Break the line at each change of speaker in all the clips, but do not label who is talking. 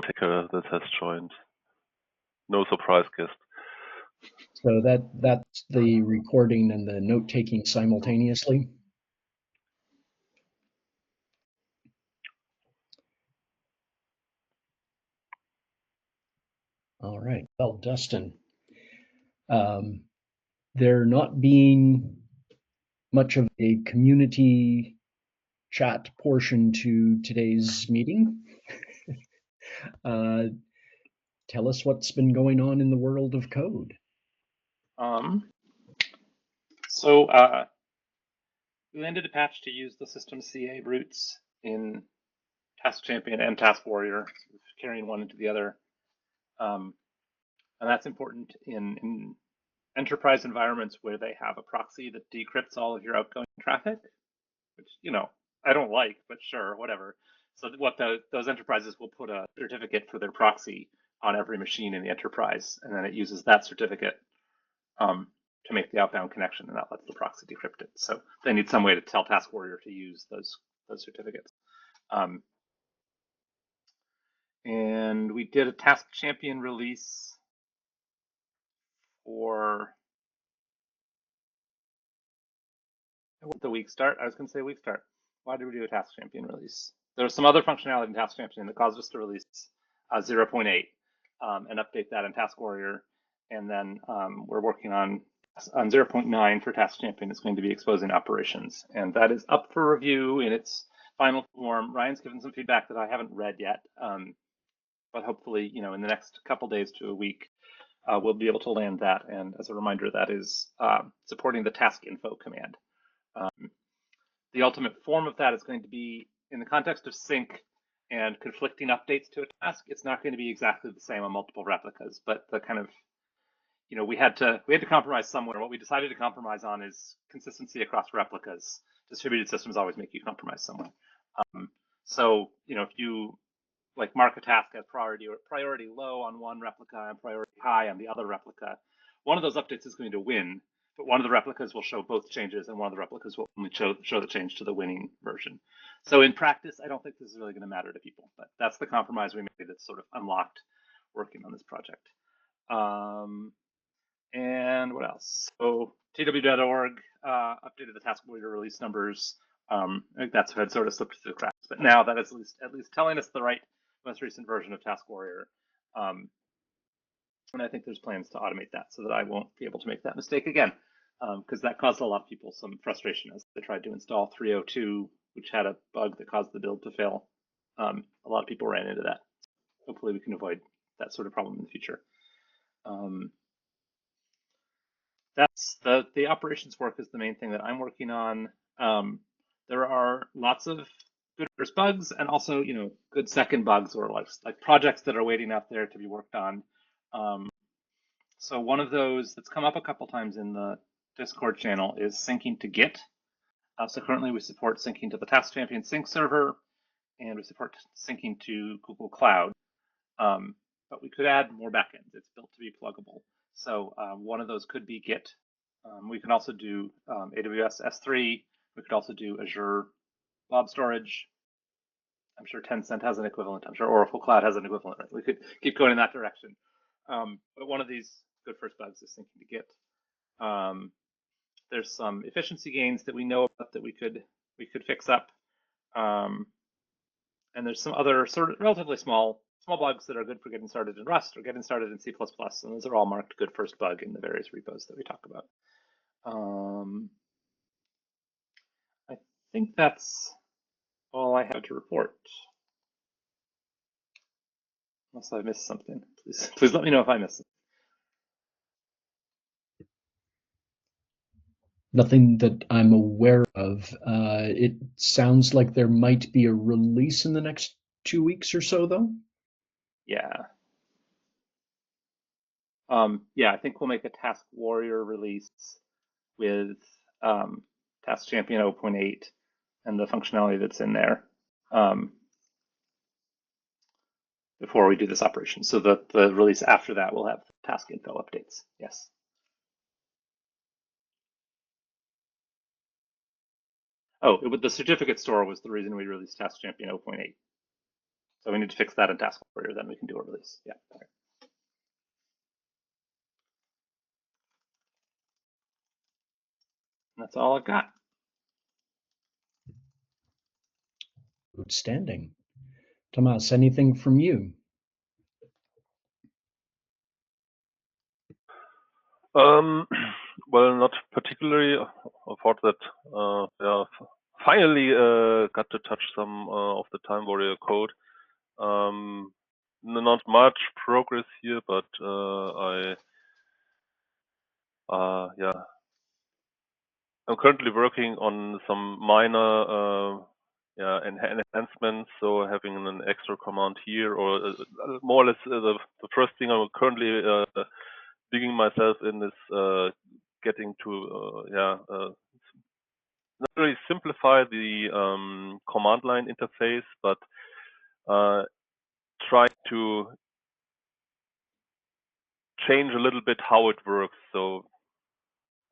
taker that has joined. No surprise guest.
So that's the recording and the note-taking simultaneously? All right. Well, Dustin, there not being much of a community chat portion to today's meeting, tell us what's been going on in the world of code.
We landed a patch to use the system CA roots in TaskChampion and TaskWarrior, carrying one into the other. And that's important in enterprise environments where they have a proxy that decrypts all of your outgoing traffic, which, I don't like, but sure, whatever. So what those enterprises will put a certificate for their proxy on every machine in the enterprise, and then it uses that certificate to make the outbound connection, and that lets the proxy decrypt it. So they need some way to tell TaskWarrior to use those certificates. And we did a TaskChampion release for the week start. I was going to say week start. Why did we do a TaskChampion release? There was some other functionality in TaskChampion that caused us to release 0.8 and update that in TaskWarrior. And then we're working on 0.9 for TaskChampion. It's going to be exposing operations. And that is up for review in its final form. Ryan's given some feedback that I haven't read yet. But hopefully, in the next couple days to a week, we'll be able to land that. And as a reminder, that is supporting the task info command. The ultimate form of that is going to be in the context of sync and conflicting updates to a task. It's not going to be exactly the same on multiple replicas, but the kind of, we had to compromise somewhere. What we decided to compromise on is consistency across replicas. Distributed systems always make you compromise somewhere. So, if you mark a task as priority low on one replica and priority high on the other replica, one of those updates is going to win, but one of the replicas will show both changes and one of the replicas will only show the change to the winning version. So in practice, I don't think this is really going to matter to people, but that's the compromise we made that's sort of unlocked working on this project. And what else? So tw.org updated the TaskWarrior release numbers. I think that's had sort of slipped through the cracks, but now that is at least telling us the right most recent version of TaskWarrior. And I think there's plans to automate that so that I won't be able to make that mistake again, because that caused a lot of people some frustration as they tried to install 3.02, which had a bug that caused the build to fail. A lot of people ran into that. Hopefully we can avoid that sort of problem in the future. That's the operations work is the main thing that I'm working on. There are lots of good first bugs and also, good second bugs or like projects that are waiting out there to be worked on. So one of those that's come up a couple times in the Discord channel is syncing to Git. So currently we support syncing to the TaskChampion sync server, and we support syncing to Google Cloud. But we could add more backends. It's built to be pluggable. So one of those could be Git. We can also do AWS S3. We could also do Azure Blob Storage. I'm sure Tencent has an equivalent. I'm sure Oracle Cloud has an equivalent. We could keep going in that direction. But one of these good first bugs is syncing to Git. There's some efficiency gains that we know about that we could fix up. And there's some other sort of relatively small bugs that are good for getting started in Rust or getting started in C++. And those are all marked good first bug in the various repos that we talk about. I think that's all I have to report. Unless I missed something, please let me know if I missed it.
Nothing that I'm aware of. It sounds like there might be a release in the next 2 weeks or so, though.
Yeah. Yeah, I think we'll make a TaskWarrior release with TaskChampion 0.8 and the functionality that's in there before we do this operation. So the release after that will have task info updates. Yes. Oh, the certificate store was the reason we released TaskChampion 0.8. So we need to fix that in TaskWarrior, then we can do a release. Yeah. That's all I've got.
Outstanding. Tomas, anything from you?
Well, not particularly. I thought that yeah, finally got to touch some of the TimeWarrior code. Not much progress here, but yeah, I'm currently working on some minor yeah, enhancements. So having an extra command here, or more or less the first thing I'm currently digging myself in is getting to yeah, not really simplify the command line interface, but try to change a little bit how it works. So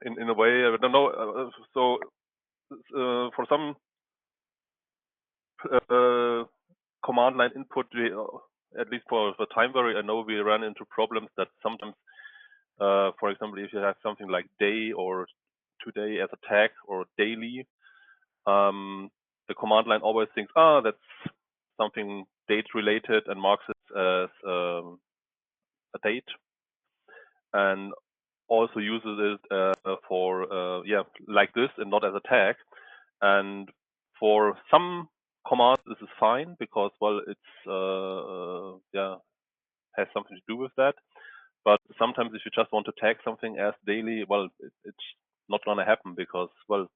in a way, I don't know. So for some command line input, at least for TimeWarrior, I know we run into problems that sometimes, for example, if you have something like day or today as a tag or daily, the command line always thinks, that's something date related and marks it as a date, and also uses it for yeah, like this and not as a tag. And for some commands, this is fine because, well, it's yeah, has something to do with that. But sometimes if you just want to tag something as daily, well, it's not going to happen because, well,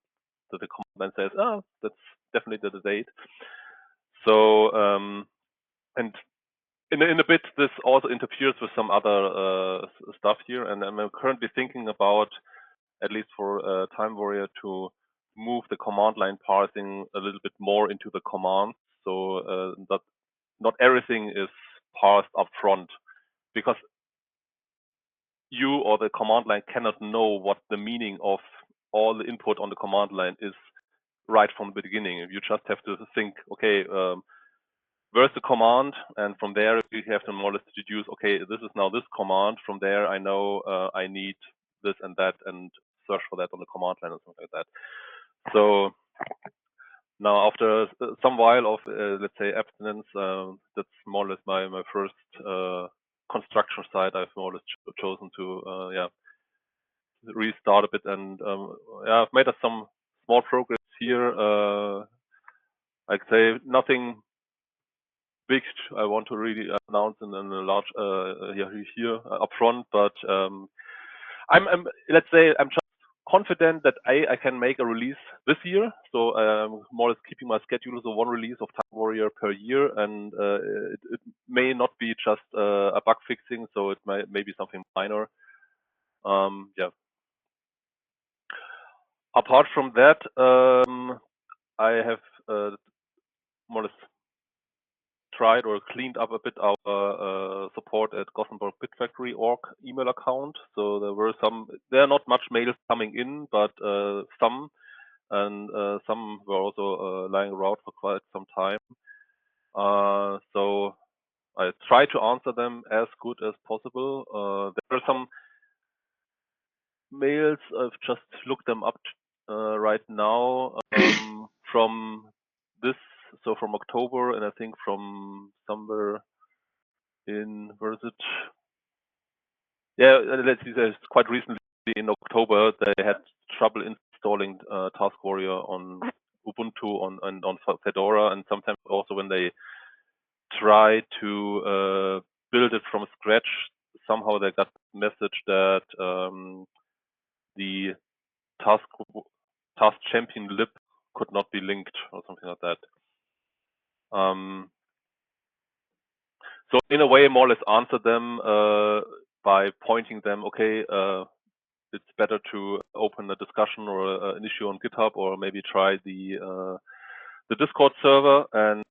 the command says, that's definitely the date. So and in a bit, this also interferes with some other stuff here, and I'm currently thinking about, at least for TimeWarrior, to move the command line parsing a little bit more into the command, so that not everything is parsed up front, because you or the command line cannot know what the meaning of all the input on the command line is right from the beginning. You just have to think, okay, where's the command, and from there you have to more or less deduce, okay, this is now this command. From there, I know I need this and that, and search for that on the command line or something like that. So now, after some while of let's say abstinence, that's more or less my first construction site. I've more or less chosen to yeah, restart a bit, and yeah, I've made some small progress here. I'd say nothing big I want to really announce in a large here up front, but I'm let's say I'm just confident that I can make a release this year. So more or less keeping my schedule, so one release of TimeWarrior per year, and it may not be just a bug fixing, so it may be something minor. Yeah. Apart from that, I have more or less tried or cleaned up a bit our support at Gothenburg Bit Factory org email account. So there are not much mails coming in, but some, and some were also lying around for quite some time. So I try to answer them as good as possible. There are some mails, I've just looked them up right now, from this, so from October, and I think from somewhere in, where is it? Yeah, let's see, it's quite recently in October, they had trouble installing TaskWarrior on Ubuntu and on Fedora, and sometimes also when they try to build it from scratch, somehow they got a message that the TaskChampion lib could not be linked or something like that. So in a way, more or less answer them by pointing them, okay, it's better to open a discussion or an issue on GitHub, or maybe try the Discord server. And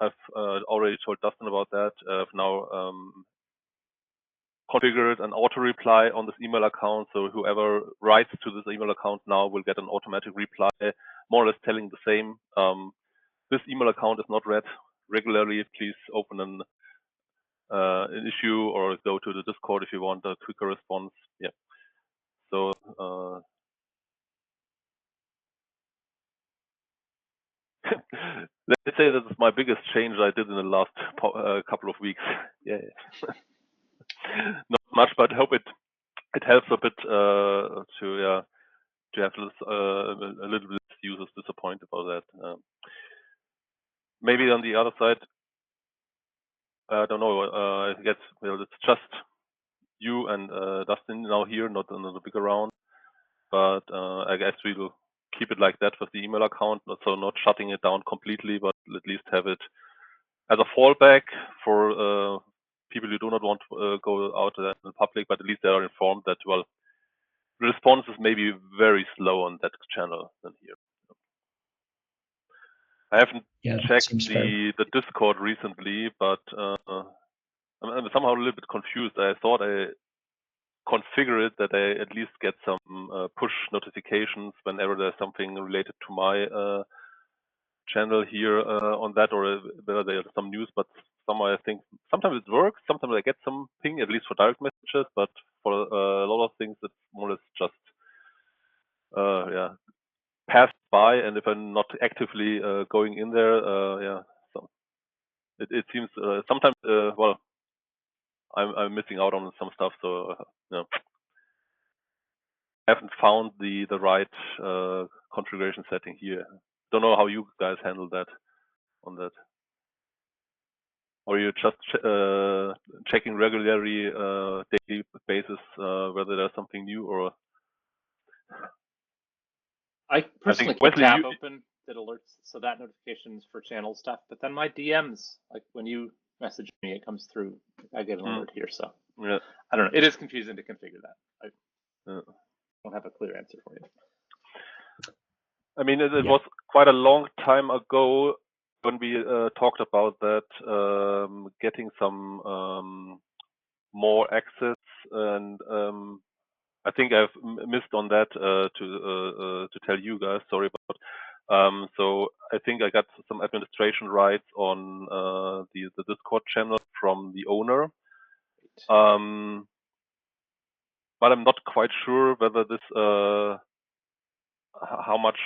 I've already told Dustin about that. I've now configured an auto reply on this email account, so whoever writes to this email account now will get an automatic reply, more or less telling the same. This email account is not read regularly, please open an issue or go to the Discord if you want a quicker response. Yeah. So let's say that's my biggest change I did in the last couple of weeks. Yeah. Not much, but I hope it helps a bit to have a little bit less users disappointed about that. Maybe on the other side, I don't know. I guess it's just you and Dustin now here, not another bigger round. But I guess we will keep it like that with the email account, so not shutting it down completely, but at least have it as a fallback for people who do not want to go out in the public, but at least they are informed that, well, the response is maybe very slow on that channel than here. I haven't checked the Discord recently, but I'm somehow a little bit confused. I thought I configure it that I at least get some push notifications whenever there's something related to my channel here on that, or whether there's some news. But somehow I think sometimes it works, sometimes I get some ping, at least for direct messages, but for a lot of things it's more or less just passed by, and if I'm not actively going in there, so it seems sometimes well, I'm missing out on some stuff, so I haven't found the right configuration setting here. Don't know how you guys handle that on that. Or you're just checking regularly daily basis whether there's something new, or
I personally keep tab open that alerts, so that notifications for channel stuff. But then my DMs, like when you message me, it comes through. I get an alert here, so
yeah.
I don't know. It is confusing to configure that. I don't have a clear answer for you.
I mean, it was quite a long time ago when we talked about that, getting some more access, and I think I've missed on that to tell you guys. Sorry about. So I think I got some administration rights on the Discord channel from the owner, but I'm not quite sure whether this how much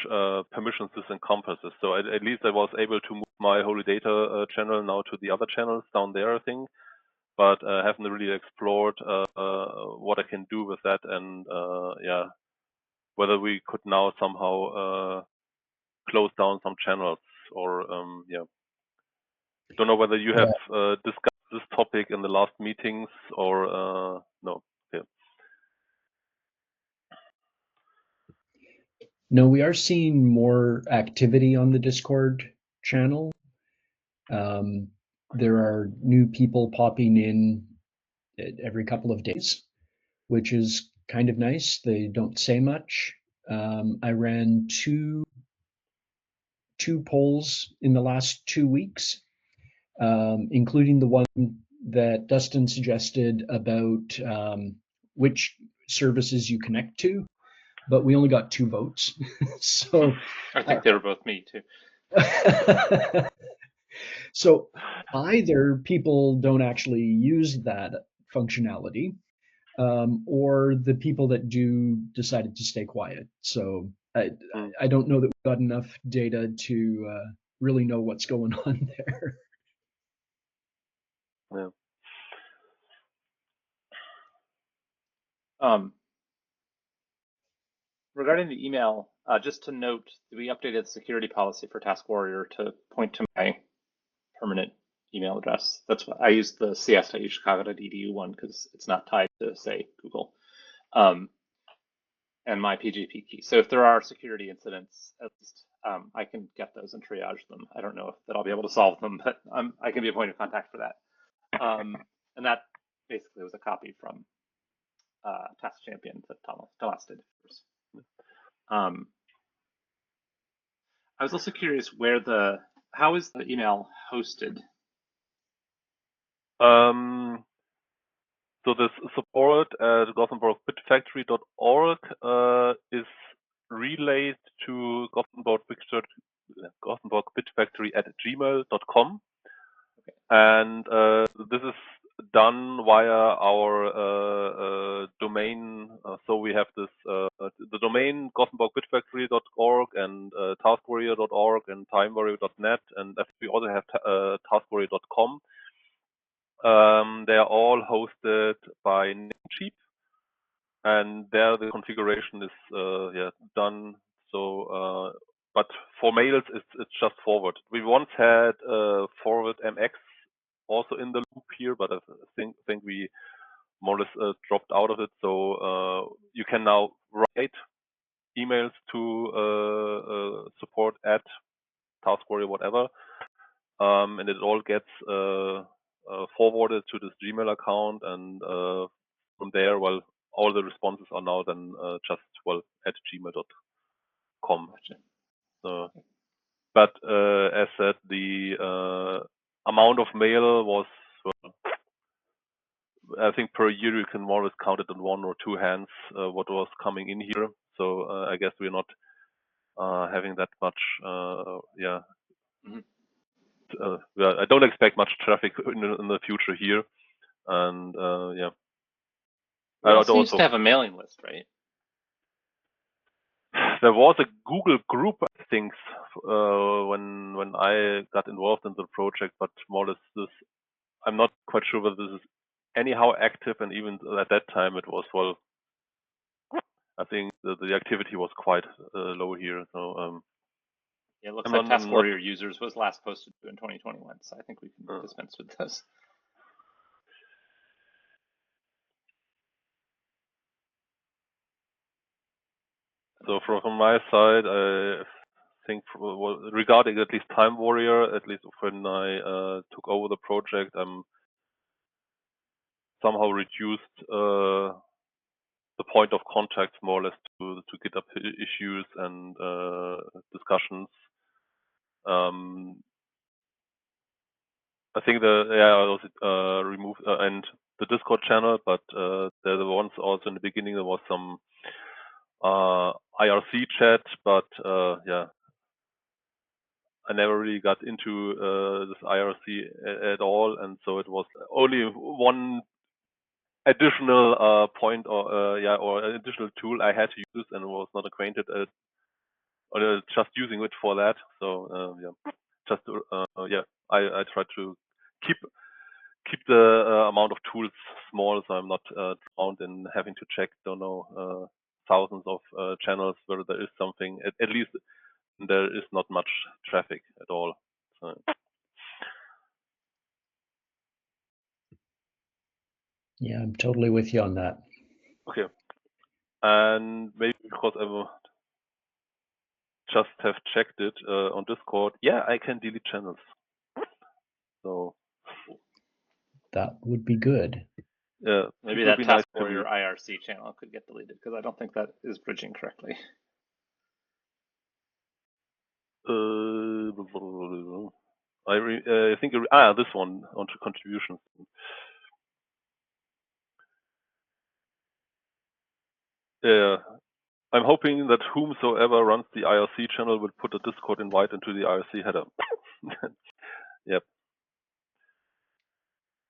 permissions this encompasses. So at least I was able to move my holy data channel now to the other channels down there, I think. But I haven't really explored what I can do with that, and whether we could now somehow close down some channels, or don't know whether you have discussed this topic in the last meetings, or no. Okay.
No, we are seeing more activity on the Discord channel. There are new people popping in every couple of days, which is kind of nice. They don't say much. I ran two polls in the last 2 weeks, including the one that Dustin suggested about which services you connect to, but we only got 2 votes. So
I think they were both me too.
So either people don't actually use that functionality, or the people that do decided to stay quiet. So I don't know that we've got enough data to really know what's going on there.
Yeah.
Regarding the email, just to note, we updated the security policy for TaskWarrior to point to my permanent email address. That's why I use the cs.uchicago.edu one, because it's not tied to, say, Google, and my PGP key. So if there are security incidents, at least I can get those and triage them. I don't know that I'll be able to solve them, but I can be a point of contact for that. And that basically was a copy from TaskChampion that Thomas did. I was also curious how is the email hosted?
So this support at GothenburgBitFactory.org is relayed to Gothenburg Bit Factory at gmail.com. And this is done via our domain. So we have this the domain gothenburgbitfactory.org and TaskWarrior.org and TimeWarrior.net, and we also have TaskWarrior.com. They are all hosted by Namecheap, and there the configuration is done. So, but for mails, it's just forward. We once had forward MX also in the loop here, but I think we more or less dropped out of it. So you can now write emails to support at TaskWarrior, whatever, and it all gets forwarded to this Gmail account, and from there, well, all the responses are now then just at gmail.com. So, but as said, the amount of mail was, I think per year you can more or less count it on one or two hands what was coming in here. So I guess we're not having that much. I don't expect much traffic in the future here, and
You also used to have a mailing list, right?
There was a Google group, I think, when I got involved in the project, but more or less this, I'm not quite sure whether this is anyhow active, and even at that time it was, well, I think the activity was quite low here. So
yeah, it looks like TaskWarrior users was last posted in 2021, so I think we can dispense with this.
So from my side, I think regarding at least TimeWarrior, at least when I took over the project, I'm somehow reduced the point of contact more or less to GitHub issues and discussions. I think I also removed and the Discord channel, but there were once also in the beginning there was some IRC chat, but I never really got into this IRC at all, and so it was only one additional point or an additional tool I had to use and was not acquainted or just using it for that. So just I try to keep the amount of tools small, so I'm not drowned in having to check thousands of channels where there is something. At least there is not much traffic at all. So.
Yeah, I'm totally with you on that.
Okay, and maybe because I will just have checked it on Discord. Yeah, I can delete channels. So
that would be good.
Yeah, maybe that TaskWarrior IRC channel could get deleted because I don't think that is bridging correctly.
I think this one onto contributions. Yeah, I'm hoping that whomsoever runs the IRC channel will put a Discord invite into the IRC header. Yep.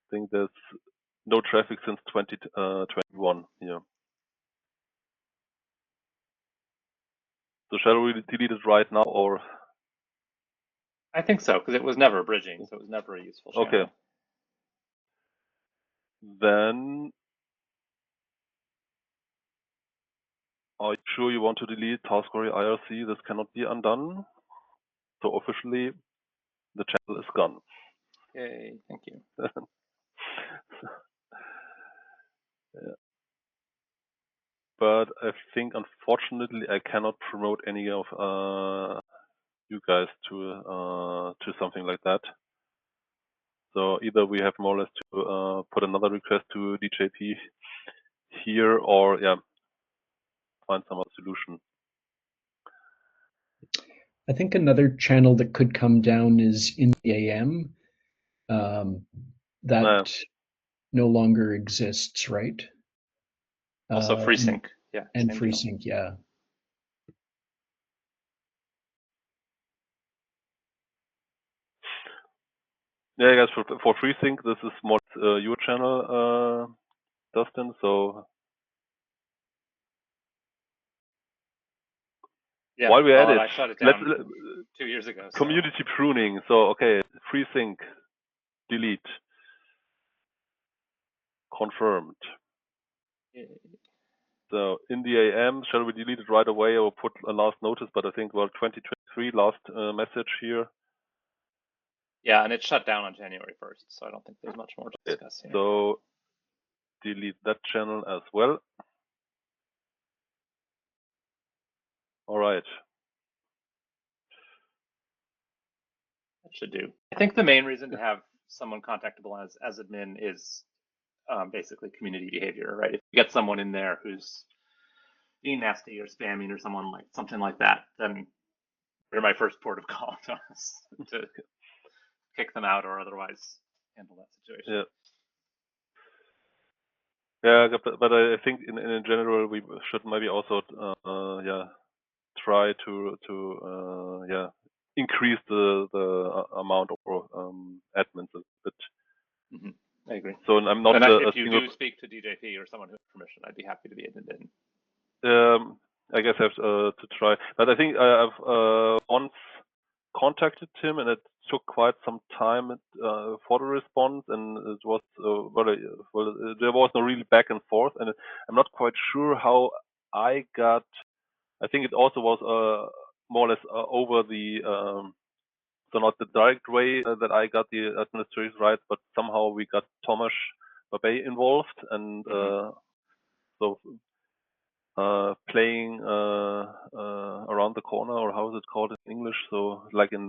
I think there's no traffic since 2021 here. So shall we delete it right now, or?
I think so, because it was never bridging, so it was never a useful channel.
Okay. Then, are you sure you want to delete TaskWarrior IRC? This cannot be undone. So officially, the channel is gone.
Yay, thank you.
Yeah. But I think, unfortunately, I cannot promote any of you guys to something like that. So either we have more or less to put another request to DJP here, or find some other solution.
I think another channel that could come down is in the AM. That no longer exists, right?
Also FreeSync, yeah.
And FreeSync, yeah.
Yeah, I guess for FreeSync, this is more your channel, Dustin. So
Yeah,
while we're at
well,
it,
I shut it
let's
down 2 years ago. So.
community pruning. So okay, FreeSync, delete, confirmed. So in the AM, shall we delete it right away or put a last notice? But I think, well, 2023 last message here.
Yeah, and it shut down on January 1st, so I don't think there's much more to discuss here.
So delete that channel as well. All right.
That should do. I think the main reason to have someone contactable as admin is basically community behavior, right? If you get someone in there who's being nasty or spamming or something like that, then they're my first port of call to kick them out or otherwise handle that situation.
Yeah, but I think in general we should maybe also try to increase the amount of admins a bit.
Mm-hmm. I agree.
So I'm not.
And if you do speak to DJP or someone who has permission, I'd be happy to be admitted.
I guess I have to try, but I think I've once contacted him, and it took quite some time for the response, and it was there was no really back and forth, and I'm not quite sure how I got. I think it also was more or less over the so not the direct way that I got the administrative rights, but somehow we got Tomasz Babej involved, and so playing around the corner, or how is it called in English? So like in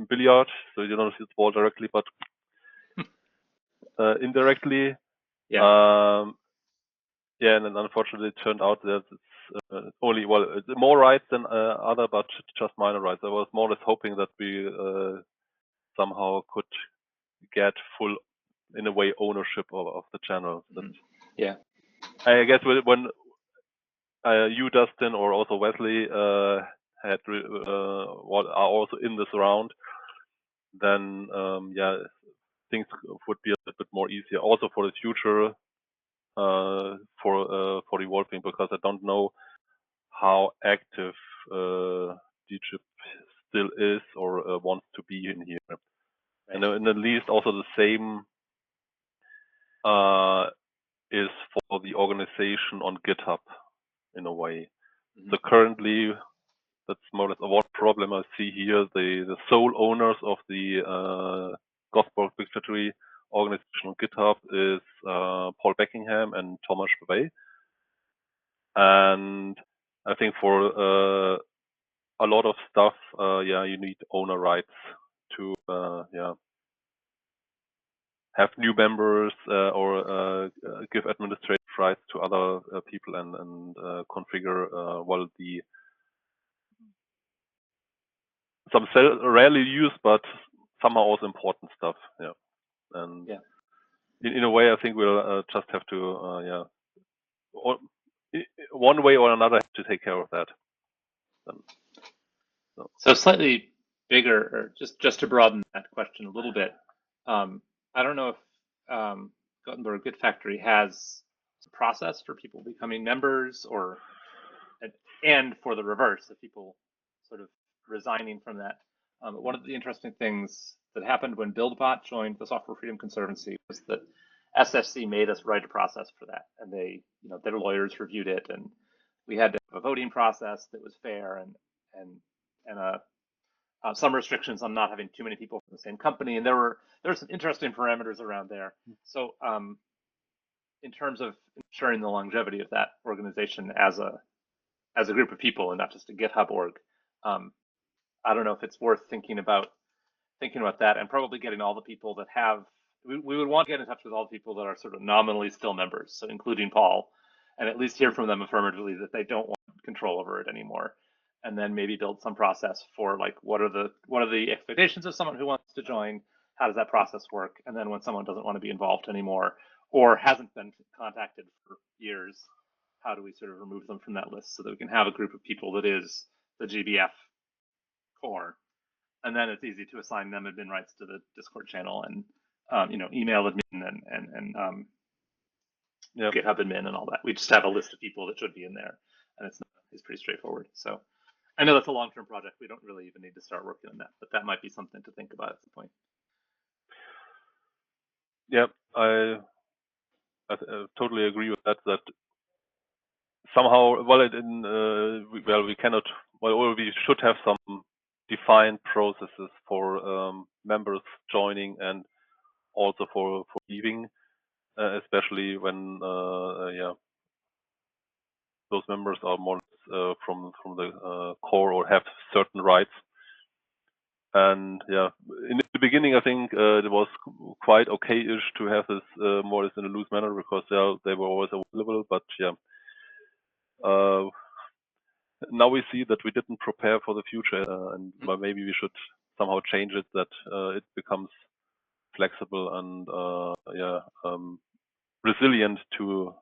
billiard, so you don't hit the ball directly, but indirectly.
Yeah.
Yeah, and then unfortunately it turned out that it's only, well, it's more rights than other, but just minor rights. I was more or less hoping that we somehow could get full, in a way, ownership of the channel.
Yeah.
I guess when you, Dustin, or also Wesley had are also in this round, then things would be a little bit more easier. Also for the future, for evolving, because I don't know how active DJIP still is or wants to be in here. Right. And at least also the same is for the organization on GitHub in a way. So currently, that's more or less one problem I see here. The sole owners of the Gothenburg Bit Factory organization on GitHub is Paul Beckingham and Tomasz Babej. And I think for a lot of stuff, you need owner rights to have new members or give administrative rights to other people and configure some rarely used but somehow also important stuff. Yeah, and in a way, I think we'll just have to one way or another have to take care of that.
So slightly bigger, or just to broaden that question a little bit, I don't know if Gothenburg Bit Factory has a process for people becoming members, and for the reverse, of people sort of resigning from that. One of the interesting things that happened when BuildBot joined the Software Freedom Conservancy was that SFC made us write a process for that, and their lawyers reviewed it, and we had to have a voting process that was fair and some restrictions on not having too many people from the same company, and there were some interesting parameters around there. So in terms of ensuring the longevity of that organization as a group of people and not just a GitHub org, I don't know if it's worth thinking about that, and probably getting all the people that have. We would want to get in touch with all the people that are sort of nominally still members, so including Paul, and at least hear from them affirmatively that they don't want control over it anymore. And then maybe build some process for like what are the expectations of someone who wants to join? How does that process work? And then when someone doesn't want to be involved anymore or hasn't been contacted for years, how do we sort of remove them from that list so that we can have a group of people that is the GBF core, and then it's easy to assign them admin rights to the Discord channel and email admin and GitHub admin and all that. We just have a list of people that should be in there, and it's pretty straightforward. So I know that's a long-term project. We don't really even need to start working on that, but that might be something to think about at some point.
Yeah, I totally agree with that. That somehow, we cannot. Well, we should have some defined processes for members joining and also for leaving, especially when those members are more from the core or have certain rights. And yeah, in the beginning, I think it was quite okay-ish to have this more or less in a loose manner because they were always available. But yeah, now we see that we didn't prepare for the future, and maybe we should somehow change it that it becomes flexible and resilient to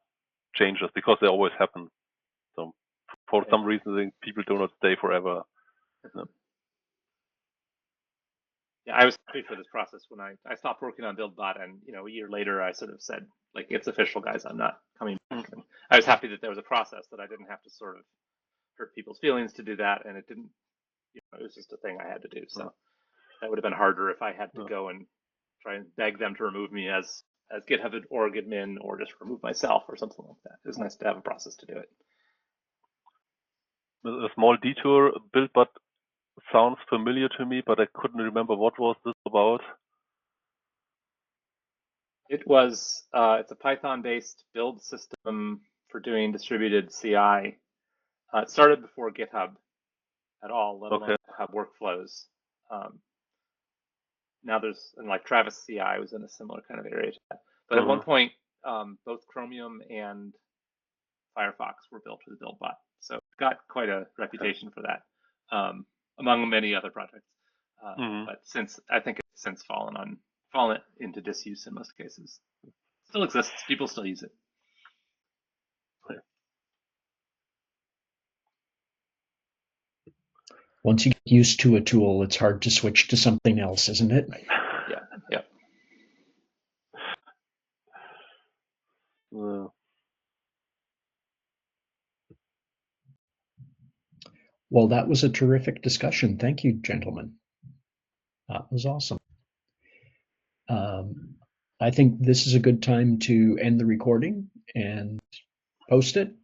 changes because they always happen. So for some reason, I think people do not stay forever.
Yeah, I was happy for this process when I stopped working on BuildBot, and a year later I sort of said, like, it's official, guys, I'm not coming back. And I was happy that there was a process that I didn't have to sort of hurt people's feelings to do that, and it didn't. It was just a thing I had to do. So that would have been harder if I had to go and try and beg them to remove me as GitHub org admin or just remove myself or something like that. It was nice to have a process to do it.
A small detour, BuildBot sounds familiar to me, but I couldn't remember what was this about.
It was it's a Python-based build system for doing distributed CI. It started before GitHub at all, let alone GitHub workflows. Now and like Travis CI was in a similar kind of area to that. But at one point, both Chromium and Firefox were built with BuildBot. So it got quite a reputation for that, among many other projects. But I think it's since fallen into disuse in most cases. Still exists, people still use it.
Once you get used to a tool, it's hard to switch to something else, isn't it?
Yeah.
Well, that was a terrific discussion. Thank you, gentlemen. That was awesome. I think this is a good time to end the recording and post it.